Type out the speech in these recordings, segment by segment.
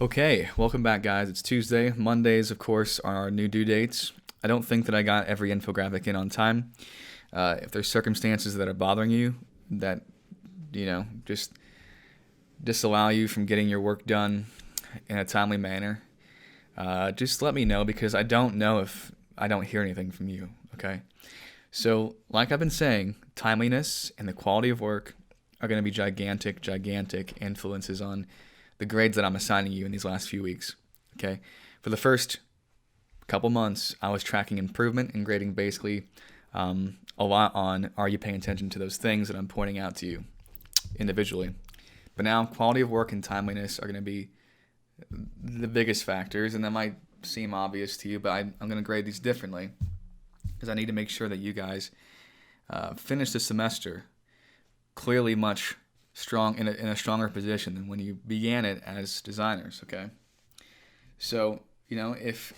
Okay, welcome back, guys. It's Tuesday. Mondays, of course, are our new due dates. I don't think that I got every infographic in on time. If there's circumstances that are bothering you that, just disallow you from getting your work done in a timely manner, just let me know because I don't know if I don't hear anything from you, okay? So, like I've been saying, timeliness and the quality of work are going to be gigantic influences on the grades that I'm assigning you in these last few weeks. Okay. For the first couple months, I was tracking improvement and grading basically a lot on are you paying attention to those things that I'm pointing out to you individually. But now, quality of work and timeliness are going to be the biggest factors, and that might seem obvious to you, but I'm going to grade these differently because I need to make sure that you guys finish the semester clearly much in a stronger position than when you began it as designers. Okay, so if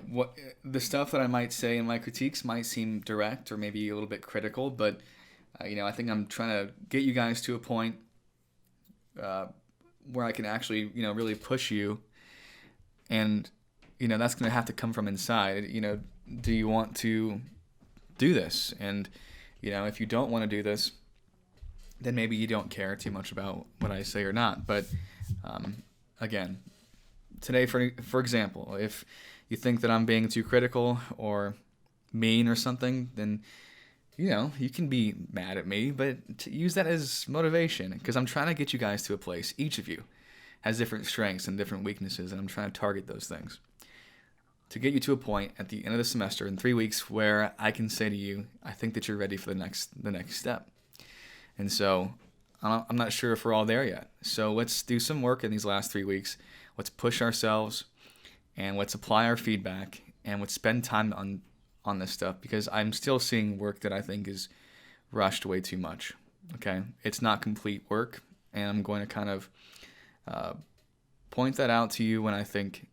what the stuff that I might say in my critiques might seem direct or maybe a little bit critical, but I think I'm trying to get you guys to a point where I can actually really push you, and that's going to have to come from inside. Do you want to do this? And if you don't want to do this, then maybe you don't care too much about what I say or not. But again, today, for example, if you think that I'm being too critical or mean or something, then you can be mad at me, but to use that as motivation because I'm trying to get you guys to a place. Each of you has different strengths and different weaknesses, and I'm trying to target those things to get you to a point at the end of the semester in 3 weeks where I can say to you, I think that you're ready for the next step. And so I'm not sure if we're all there yet. So let's do some work in these last 3 weeks. Let's push ourselves and let's apply our feedback and let's spend time on this stuff because I'm still seeing work that I think is rushed way too much. Okay? It's not complete work, and I'm going to kind of point that out to you when I think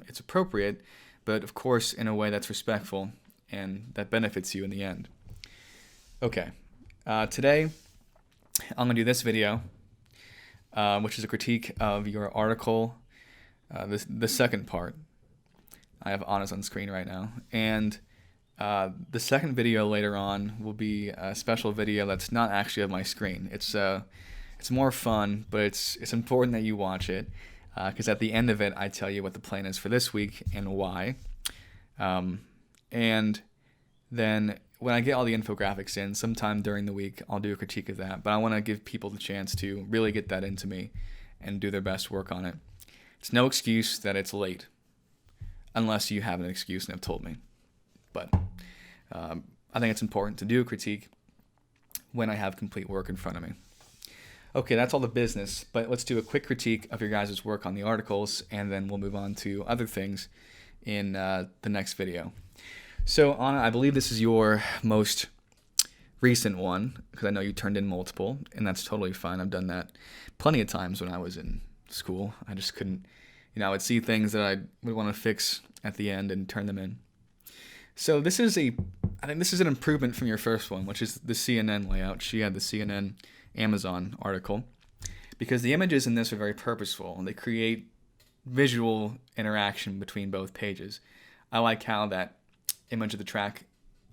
it's appropriate, but of course in a way that's respectful and that benefits you in the end. Okay. Today, I'm going to do this video, which is a critique of your article, the second part. I have Anna's on screen right now. And the second video later on will be a special video that's not actually of my screen. It's more fun, but it's important that you watch it because at the end of it, I tell you what the plan is for this week and why. And then when I get all the infographics in, sometime during the week, I'll do a critique of that. But I want to give people the chance to really get that into me and do their best work on it. It's no excuse that it's late, unless you have an excuse and have told me. But I think it's important to do a critique when I have complete work in front of me. Okay, that's all the business, but let's do a quick critique of your guys' work on the articles, and then we'll move on to other things in the next video. So, Anna, I believe this is your most recent one, because I know you turned in multiple, and that's totally fine. I've done that plenty of times when I was in school. I just couldn't, I would see things that I would want to fix at the end and turn them in. So I think this is an improvement from your first one, which is the CNN layout. She had the CNN Amazon article, because the images in this are very purposeful, and they create visual interaction between both pages. I like how that image of the track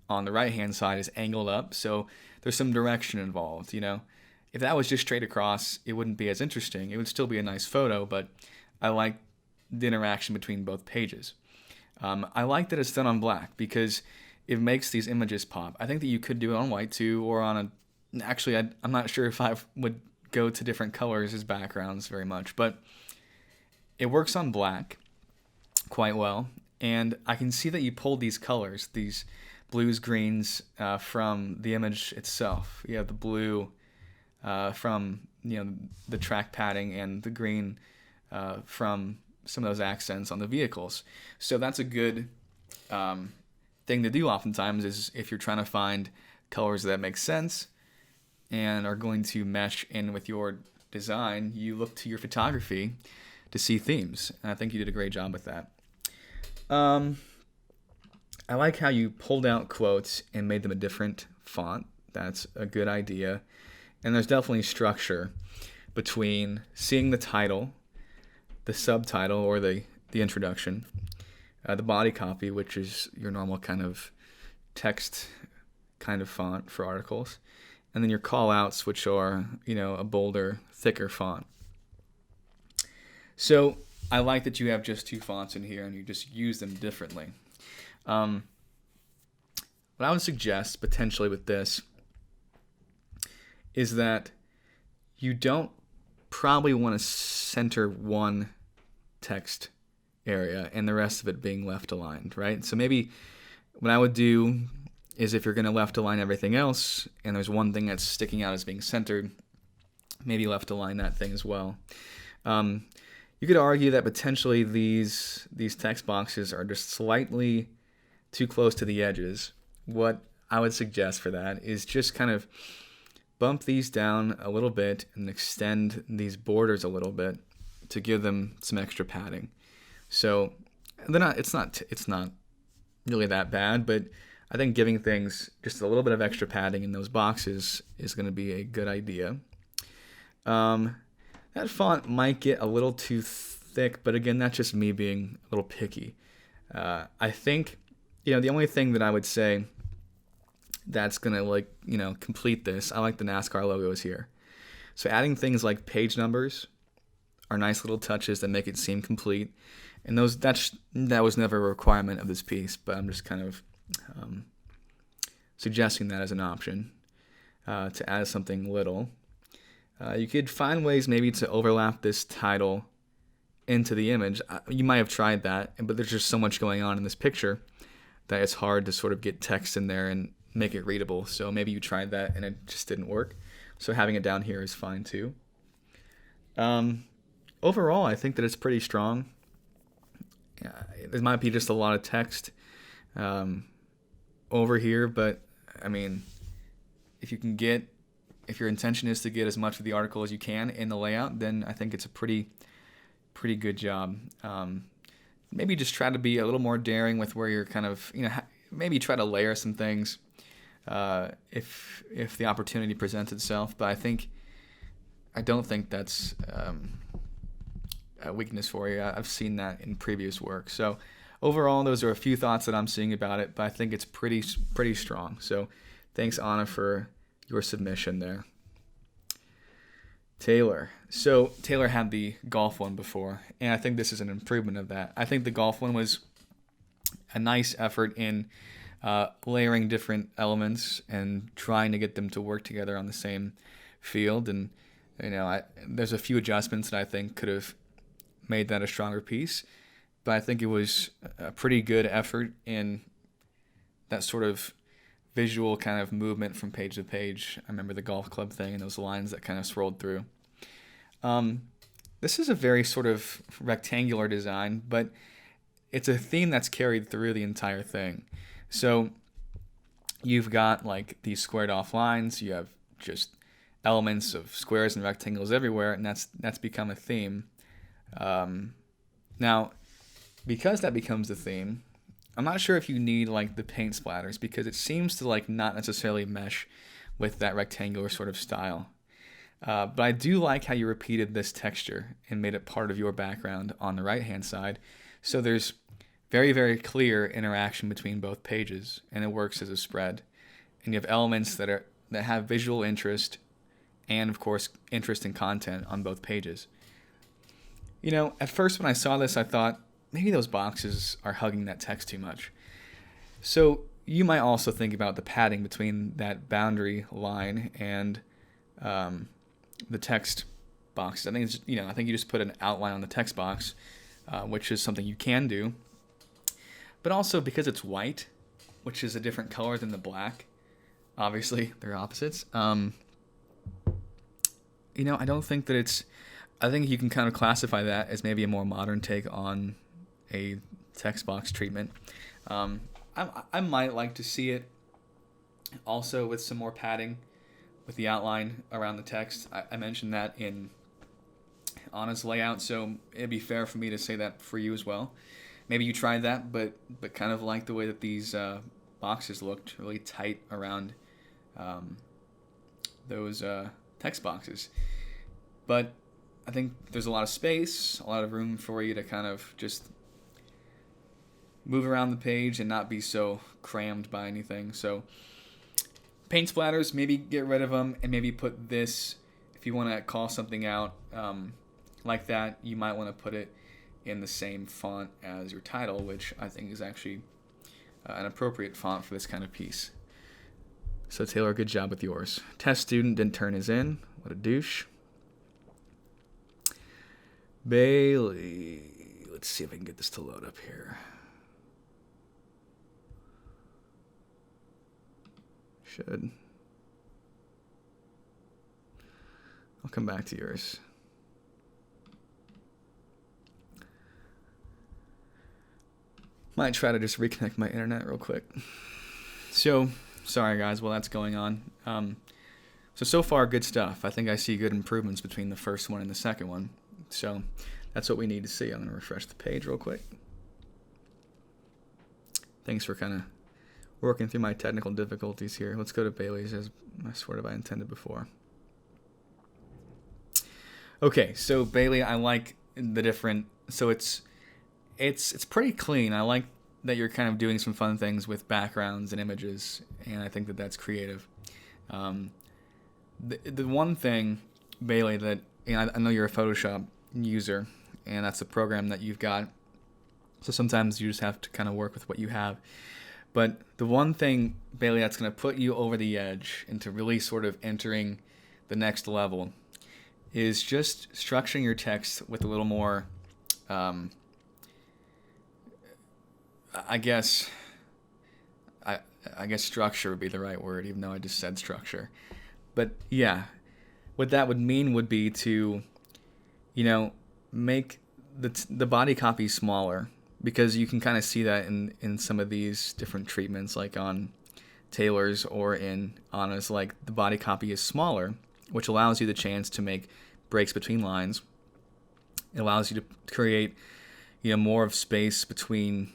on the right-hand side is angled up, so there's some direction involved. If that was just straight across, it wouldn't be as interesting. It would still be a nice photo, but I like the interaction between both pages. I like that it's done on black because it makes these images pop. I think that you could do it on white too, or on actually, I'm not sure if I would go to different colors as backgrounds very much, but it works on black quite well. And I can see that you pulled these colors, these blues, greens, from the image itself. You have the blue from the track padding, and the green from some of those accents on the vehicles. So that's a good thing to do oftentimes, is if you're trying to find colors that make sense and are going to mesh in with your design, you look to your photography to see themes. And I think you did a great job with that. I like how you pulled out quotes and made them a different font. That's a good idea. And there's definitely structure between seeing the title the subtitle or the introduction, the body copy, which is your normal kind of text kind of font for articles, and then your call outs, which are, a bolder, thicker font. So I like that you have just 2 fonts in here and you just use them differently. What I would suggest potentially with this is that you don't probably want to center one text area and the rest of it being left aligned, right? So maybe what I would do is, if you're going to left align everything else and there's one thing that's sticking out as being centered, maybe left align that thing as well. You could argue that potentially these text boxes are just slightly too close to the edges. What I would suggest for that is just kind of bump these down a little bit and extend these borders a little bit to give them some extra padding. So it's not really that bad, but I think giving things just a little bit of extra padding in those boxes is going to be a good idea. That font might get a little too thick, but again, that's just me being a little picky. I think, the only thing that I would say that's going to complete this, I like the NASCAR logos here. So adding things like page numbers are nice little touches that make it seem complete. And that was never a requirement of this piece, but I'm just kind of suggesting that as an option to add something little. You could find ways maybe to overlap this title into the image. You might have tried that, but there's just so much going on in this picture that it's hard to sort of get text in there and make it readable. So maybe you tried that and it just didn't work. So having it down here is fine too. Overall, I think that it's pretty strong. There might be just a lot of text over here, but I mean, if your intention is to get as much of the article as you can in the layout, then I think it's a pretty good job. Maybe just try to be a little more daring with where you're kind of, maybe try to layer some things if the opportunity presents itself. But I don't think that's a weakness for you. I've seen that in previous work. So overall, those are a few thoughts that I'm seeing about it, but I think it's pretty strong. So thanks, Anna, for your submission there. Taylor. So Taylor had the golf one before, and I think this is an improvement of that. I think the golf one was a nice effort in layering different elements and trying to get them to work together on the same field. And, there's a few adjustments that I think could have made that a stronger piece, but I think it was a pretty good effort in that sort of visual kind of movement from page to page. I remember the golf club thing and those lines that kind of swirled through. This is a very sort of rectangular design, but it's a theme that's carried through the entire thing. So you've got like these squared off lines, you have just elements of squares and rectangles everywhere, and that's become a theme. Now, because that becomes a theme, I'm not sure if you need like the paint splatters, because it seems to like not necessarily mesh with that rectangular sort of style. But I do like how you repeated this texture and made it part of your background on the right-hand side. So there's very, very clear interaction between both pages, and it works as a spread. And you have elements that have visual interest and, of course, interest in content on both pages. At first when I saw this, I thought, maybe those boxes are hugging that text too much. So you might also think about the padding between that boundary line and the text box. I think I think you just put an outline on the text box, which is something you can do. But also because it's white, which is a different color than the black, obviously they're opposites. I don't think that I think you can kind of classify that as maybe a more modern take on a text box treatment. I might like to see it also with some more padding with the outline around the text. I mentioned that in Anna's layout, so it'd be fair for me to say that for you as well. Maybe you tried that, but kind of like the way that these boxes looked really tight around those text boxes. But I think there's a lot of space, a lot of room for you to kind of just move around the page and not be so crammed by anything. So paint splatters, maybe get rid of them and maybe put this, if you want to call something out like that, you might want to put it in the same font as your title, which I think is actually an appropriate font for this kind of piece. So Taylor, good job with yours. Test student didn't turn his in. What a douche. Bailey, let's see if I can get this to load up here. Should. I'll come back to yours. Might try to just reconnect my internet real quick. So, sorry guys, while that's going on. So far, good stuff. I think I see good improvements between the first one and the second one. So, that's what we need to see. I'm going to refresh the page real quick. Thanks for kind of working through my technical difficulties here. Let's go to Bailey's, as I sort of I intended before. Okay, so Bailey, I like the different. So it's pretty clean. I like that you're kind of doing some fun things with backgrounds and images, and I think that that's creative. The one thing, Bailey, that I know you're a Photoshop user, and that's a program that you've got. So sometimes you just have to kind of work with what you have. But the one thing, Bailey, that's going to put you over the edge into really sort of entering the next level is just structuring your text with a little more, I guess structure would be the right word, even though I just said structure. But yeah, what that would mean would be to, make the body copy smaller, because you can kind of see that in some of these different treatments, like on Taylor's or in Anna's, like the body copy is smaller, which allows you the chance to make breaks between lines. It allows you to create, more of space between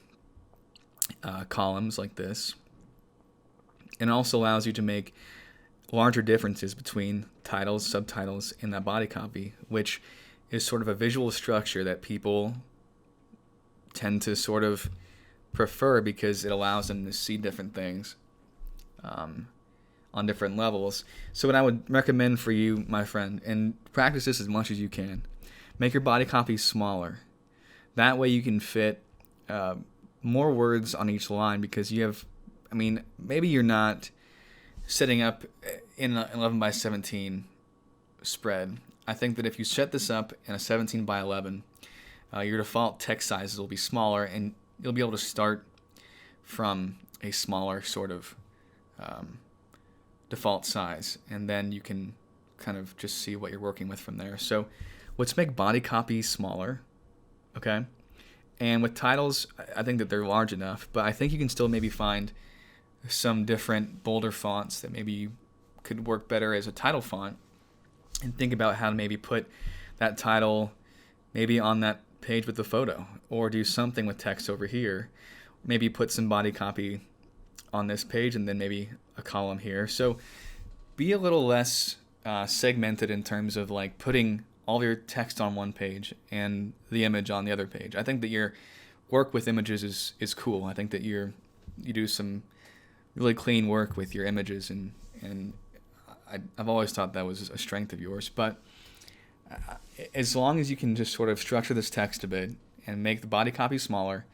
columns like this. And it also allows you to make larger differences between titles, subtitles, and that body copy, which is sort of a visual structure that people tend to sort of prefer because it allows them to see different things on different levels. So what I would recommend for you, my friend, and practice this as much as you can, make your body copy smaller. That way you can fit more words on each line, because you have, maybe you're not setting up in an 11 by 17 spread. I think that if you set this up in a 17 by 11, your default text sizes will be smaller, and you'll be able to start from a smaller sort of default size, and then you can kind of just see what you're working with from there. So let's make body copy smaller, okay? And with titles, I think that they're large enough, but I think you can still maybe find some different bolder fonts that maybe could work better as a title font, and think about how to maybe put that title maybe on that page with the photo, or do something with text over here. Maybe put some body copy on this page and then maybe a column here. So be a little less segmented in terms of like putting all of your text on one page and the image on the other page. I think that your work with images is cool. I think that you do some really clean work with your images, and I've always thought that was a strength of yours. But as long as you can just sort of structure this text a bit and make the body copy smaller,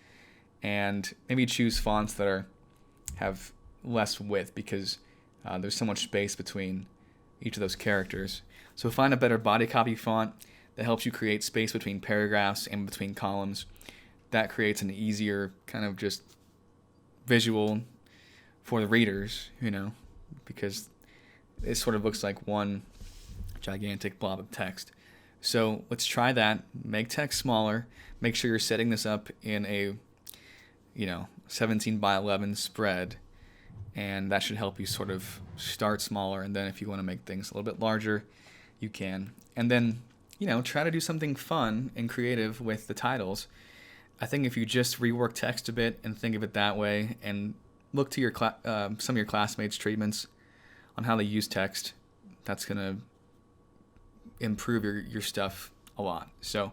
and maybe choose fonts that have less width, because there's so much space between each of those characters. So find a better body copy font that helps you create space between paragraphs and between columns. That creates an easier kind of just visual for the readers, because it sort of looks like one gigantic blob of text. So let's try that. Make text smaller. Make sure you're setting this up in a 17 by 11 spread, and that should help you sort of start smaller, and then if you want to make things a little bit larger, you can. And then try to do something fun and creative with the titles. I think if you just rework text a bit and think of it that way, and look to your some of your classmates' treatments on how they use text, that's going to improve your stuff a lot. So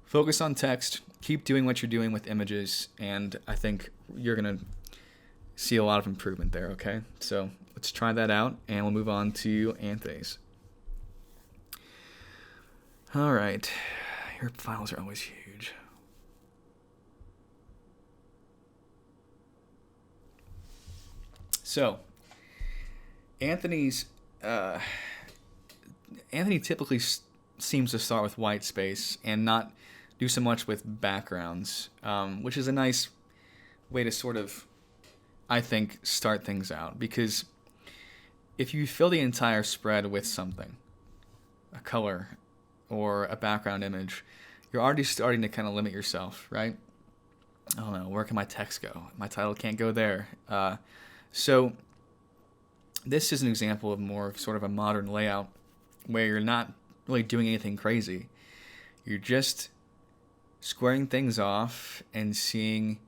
focus on text, keep doing what you're doing with images, and I think you're going to see a lot of improvement there, okay? So let's try that out, and we'll move on to Anthony's. All right. Your files are always huge. So, Anthony typically seems to start with white space and not do so much with backgrounds, which is a nice way to sort of, I think, start things out. Because if you fill the entire spread with something, a color or a background image, you're already starting to kind of limit yourself, right? I don't know, where can my text go? My title can't go there. So this is an example of more of sort of a modern layout where you're not really doing anything crazy. You're just squaring things off and seeing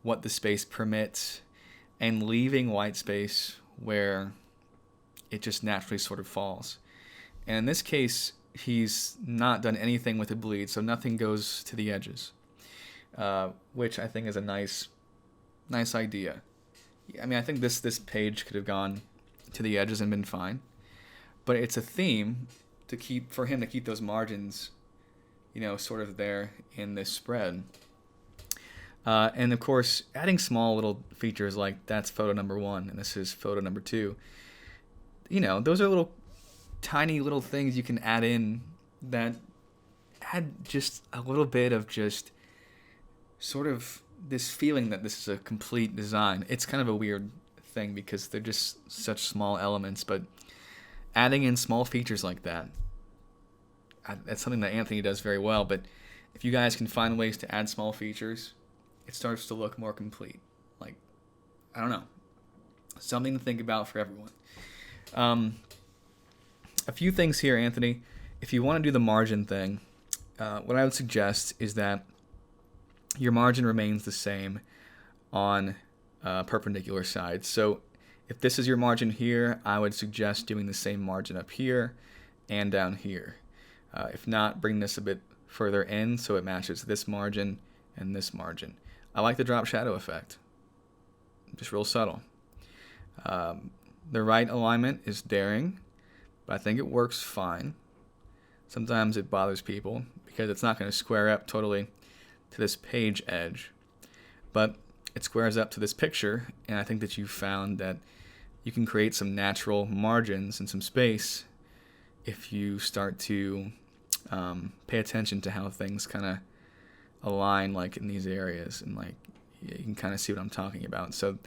what the space permits and leaving white space where it just naturally sort of falls. And in this case, he's not done anything with the bleed, so nothing goes to the edges, which I think is a nice idea. I mean, I think this page could have gone to the edges and been fine, but it's a theme for him to keep those margins, sort of there in this spread. And of course, adding small little features like that's photo number 1 and this is photo number 2. Those are little tiny little things you can add in that add just a little bit of just sort of this feeling that this is a complete design. It's kind of a weird thing because they're just such small elements, but adding in small features like that's something that Anthony does very well. But if you guys can find ways to add small features, it starts to look more complete. Like, I don't know, something to think about for everyone. A few things here, Anthony. If you want to do the margin thing, what I would suggest is that your margin remains the same on perpendicular sides. So if this is your margin here, I would suggest doing the same margin up here and down here. If not, bring this a bit further in so it matches this margin and this margin. I like the drop shadow effect. Just real subtle. The right alignment is daring, but I think it works fine. Sometimes it bothers people because it's not going to square up totally to this page edge, but it squares up to this picture, and I think that you've found that you can create some natural margins and some space if you start to pay attention to how things kind of align, like in these areas, and like you can kind of see what I'm talking about. So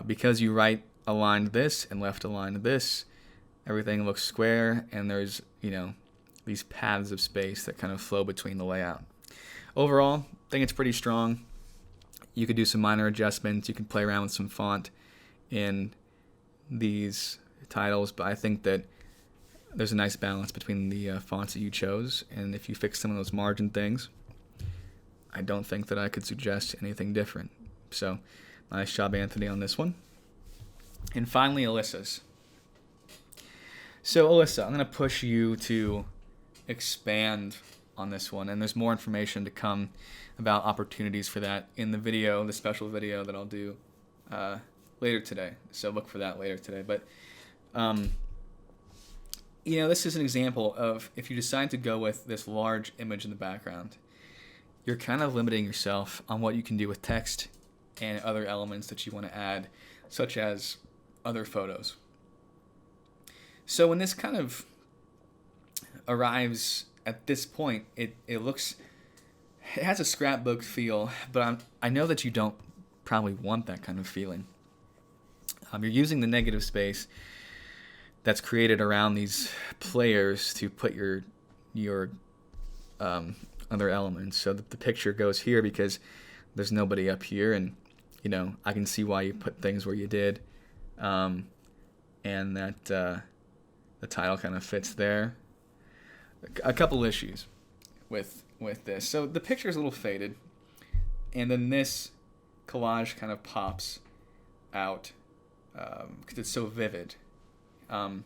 because you right aligned this and left aligned this, everything looks square, and there's these paths of space that kind of flow between the layout. Overall, I think it's pretty strong. You could do some minor adjustments. You can play around with some font in these titles, but I think that there's a nice balance between the fonts that you chose, and if you fix some of those margin things, I don't think that I could suggest anything different. So, nice job, Anthony, on this one. And finally, Alyssa's. So, Alyssa, I'm going to push you to expand on this one, and there's more information to come about opportunities for that in the special video that I'll do later today. So look for that later today. But this is an example of if you decide to go with this large image in the background, you're kind of limiting yourself on what you can do with text and other elements that you want to add, such as other photos. So when this kind of arrives at this point, it has a scrapbook feel, but I know that you don't probably want that kind of feeling. You're using the negative space that's created around these players to put your other elements. So the picture goes here because there's nobody up here, and I can see why you put things where you did, and that the title kind of fits there. A couple issues with this. So the picture is a little faded, and then this collage kind of pops out because it's so vivid. What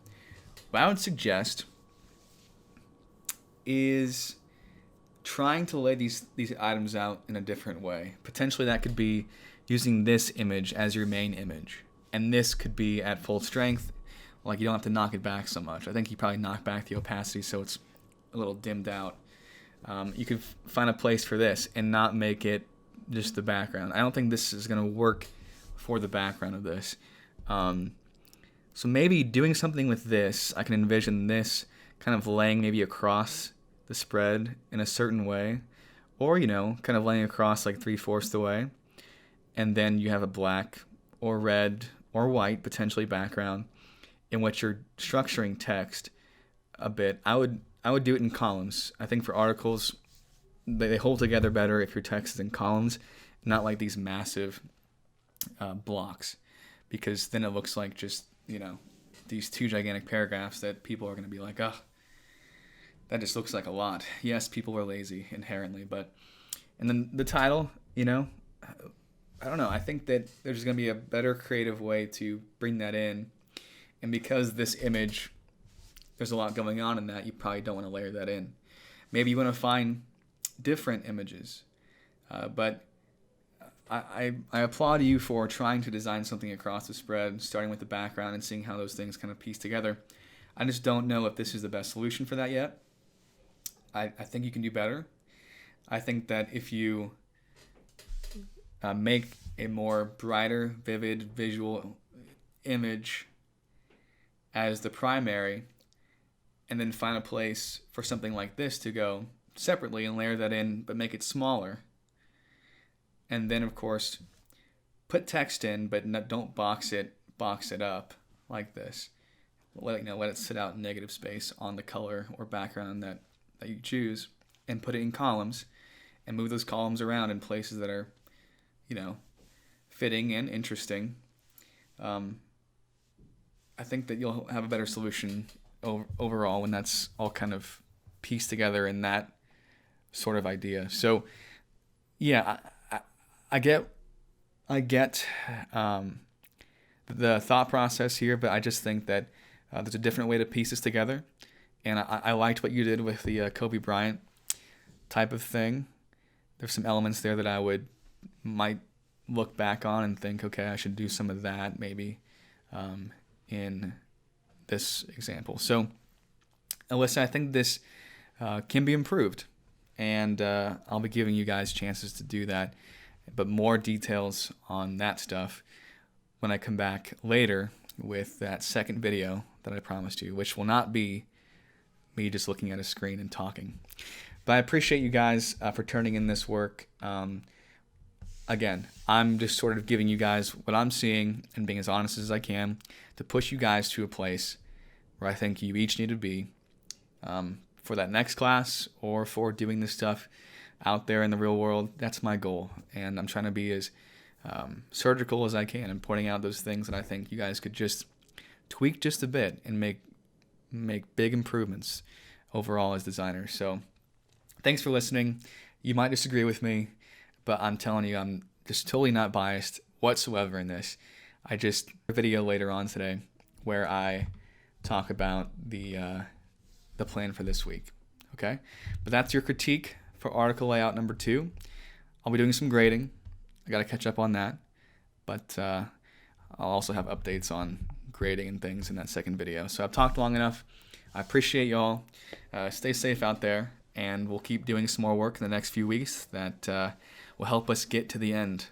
I would suggest is trying to lay these items out in a different way. Potentially that could be using this image as your main image, and this could be at full strength. Like, you don't have to knock it back so much. I think you probably knock back the opacity so it's a little dimmed out. You could find a place for this and not make it just the background. I don't think this is going to work for the background of this. So maybe doing something with this, I can envision this kind of laying maybe across the spread in a certain way, or, kind of laying across like 3/4 the way, and then you have a black or red or white potentially background in which you're structuring text a bit. I would do it in columns. I think for articles, they hold together better if your text is in columns, not like these massive blocks, because then it looks like just, these two gigantic paragraphs that people are going to be like, oh, that just looks like a lot. Yes, people are lazy inherently, and then the title, I don't know. I think that there's going to be a better creative way to bring that in. And because this image, there's a lot going on in that, you probably don't want to layer that in. Maybe you want to find different images. But I applaud you for trying to design something across the spread, starting with the background and seeing how those things kind of piece together. I just don't know if this is the best solution for that yet. I think you can do better. I think that if you make a more brighter, vivid, visual image as the primary, and then find a place for something like this to go separately and layer that in, but make it smaller. And then, of course, put text in, but don't box it up like this. Let it sit out in negative space on the color or background that you choose, and put it in columns, and move those columns around in places that are, fitting and interesting. I think that you'll have a better solution overall when that's all kind of pieced together in that sort of idea. So, yeah, I get the thought process here, but I just think that there's a different way to piece this together. And I liked what you did with the Kobe Bryant type of thing. There's some elements there that might look back on and think, okay, I should do some of that maybe in this example. So, Alyssa, I think this can be improved, and I'll be giving you guys chances to do that, but more details on that stuff when I come back later with that second video that I promised you, which will not be me just looking at a screen and talking. But I appreciate you guys for turning in this work. Again, I'm just sort of giving you guys what I'm seeing and being as honest as I can to push you guys to a place where I think you each need to be for that next class or for doing this stuff out there in the real world. That's my goal, and I'm trying to be as surgical as I can and pointing out those things that I think you guys could just tweak just a bit and make big improvements overall as designers. So thanks for listening. You might disagree with me, but I'm telling you, I'm just totally not biased whatsoever in this. I just a video later on today where I talk about the plan for this week. Okay? But that's your critique for article layout number 2. I'll be doing some grading. I got to catch up on that. But I'll also have updates on grading and things in that second video. So I've talked long enough. I appreciate y'all. Stay safe out there, and we'll keep doing some more work in the next few weeks that will help us get to the end